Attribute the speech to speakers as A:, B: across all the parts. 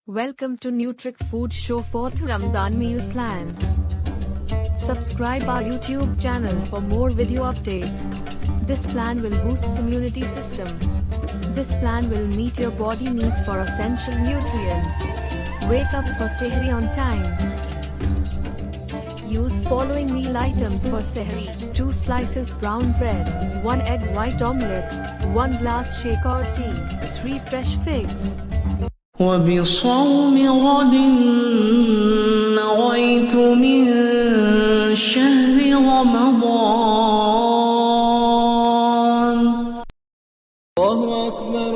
A: Welcome to Nutric Food Show 4th Ramadan Meal Plan. Subscribe our YouTube channel for more video updates. This plan will boost immunity system. This plan will meet your body needs for essential nutrients. Wake up for Sehri on time. Use following meal items for Sehri: 2 slices brown bread, 1 egg white omelette, 1 glass shake or tea, 3 fresh figs.
B: وبصوم غد نويت من شهر رمضان. الله أكبر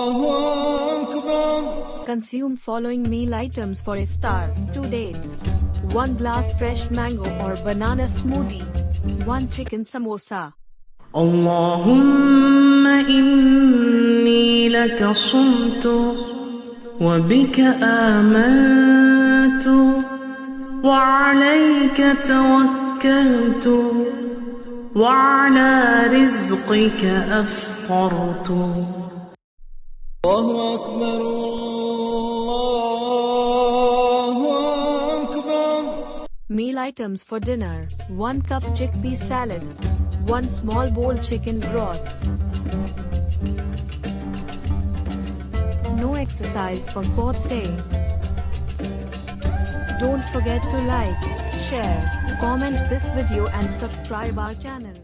B: الله أكبر.
A: Consume following meal items for Iftar: 2 dates, 1 glass fresh mango or banana smoothie, 1 chicken samosa.
B: اللهم إني لك صمت وبك آمنت وعليك توكلت وعلى رزقك أفطرت. الله أكبر الله أكبر.
A: Meal items for dinner: 1 cup chickpea salad, 1 small bowl chicken broth. No exercise for 4th day. Don't forget to like, share, comment this video and subscribe our channel.